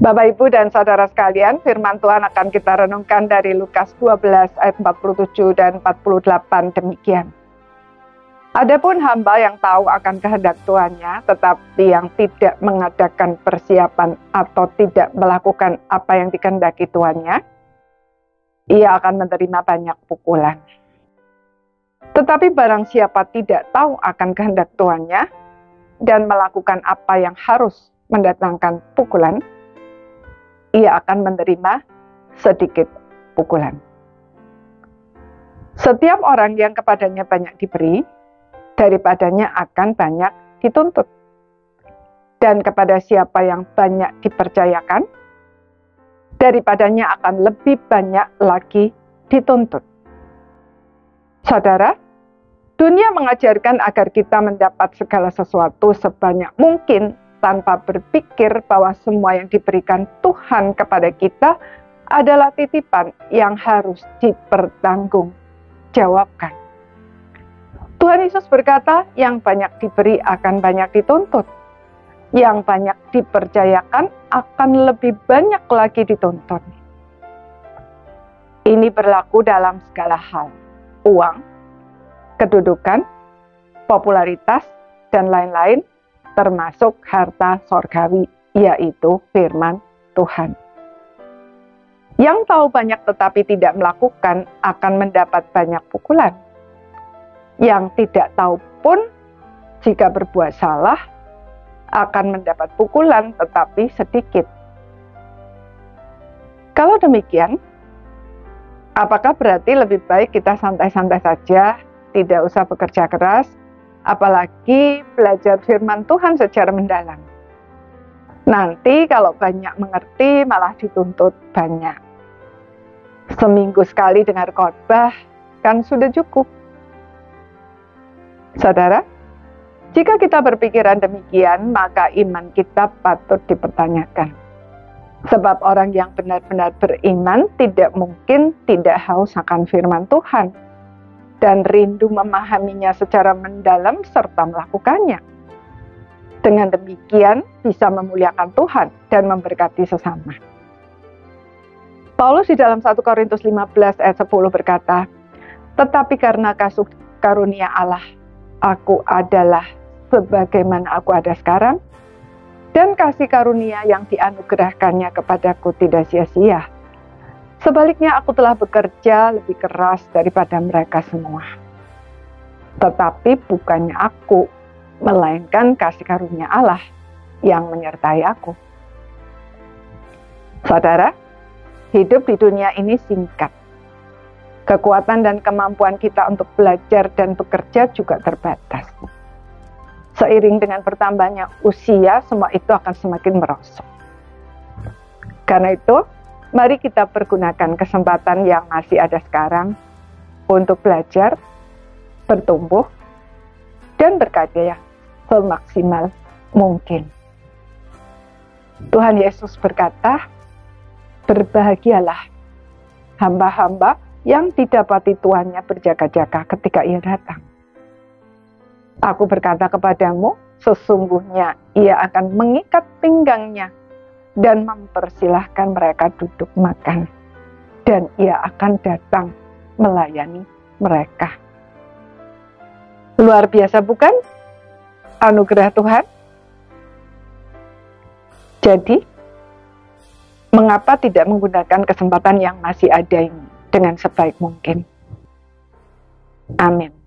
Bapak, Ibu, dan saudara sekalian, firman Tuhan akan kita renungkan dari Lukas 12 ayat 47 dan 48 demikian. Adapun hamba yang tahu akan kehendak tuannya, tetapi yang tidak mengadakan persiapan atau tidak melakukan apa yang dikehendaki tuannya, ia akan menerima banyak pukulan. Tetapi barang siapa tidak tahu akan kehendak tuannya dan melakukan apa yang harus mendatangkan pukulan, ia akan menerima sedikit pukulan. Setiap orang yang kepadanya banyak diberi, daripadanya akan banyak dituntut. Dan kepada siapa yang banyak dipercayakan, daripadanya akan lebih banyak lagi dituntut. Saudara, dunia mengajarkan agar kita mendapat segala sesuatu sebanyak mungkin tanpa berpikir bahwa semua yang diberikan Tuhan kepada kita adalah titipan yang harus dipertanggungjawabkan. Tuhan Yesus berkata, yang banyak diberi akan banyak dituntut. Yang banyak dipercayakan akan lebih banyak lagi dituntut. Ini berlaku dalam segala hal. Uang, kedudukan, popularitas, dan lain-lain, termasuk harta sorgawi, yaitu firman Tuhan. Yang tahu banyak tetapi tidak melakukan akan mendapat banyak pukulan. Yang tidak tahu pun jika berbuat salah akan mendapat pukulan tetapi sedikit. Kalau demikian, apakah berarti lebih baik kita santai-santai saja, tidak usah bekerja keras, apalagi belajar firman Tuhan secara mendalam? Nanti kalau banyak mengerti malah dituntut banyak. Seminggu sekali dengar khotbah kan sudah cukup. Saudara, jika kita berpikiran demikian, maka iman kita patut dipertanyakan. Sebab orang yang benar-benar beriman tidak mungkin tidak haus akan firman Tuhan dan rindu memahaminya secara mendalam serta melakukannya. Dengan demikian bisa memuliakan Tuhan dan memberkati sesama. Paulus di dalam 1 Korintus 15 ayat 10 berkata, "Tetapi karena kasih karunia Allah, aku adalah sebagaimana aku ada sekarang, dan kasih karunia yang dianugerahkannya kepadaku tidak sia-sia. Sebaliknya aku telah bekerja lebih keras daripada mereka semua. Tetapi bukannya aku, melainkan kasih karunia Allah yang menyertai aku." Saudara, hidup di dunia ini singkat. Kekuatan dan kemampuan kita untuk belajar dan bekerja juga terbatas. Seiring dengan bertambahnya usia, semua itu akan semakin merosot. Karena itu, mari kita pergunakan kesempatan yang masih ada sekarang untuk belajar, bertumbuh, dan berkarya semaksimal mungkin. Tuhan Yesus berkata, "Berbahagialah hamba-hamba yang didapati tuannya berjaga-jaga ketika ia datang. Aku berkata kepadamu, sesungguhnya ia akan mengikat pinggangnya dan mempersilahkan mereka duduk makan, dan ia akan datang melayani mereka." Luar biasa bukan? Anugerah Tuhan. Jadi, mengapa tidak menggunakan kesempatan yang masih ada ini dengan sebaik mungkin? Amin.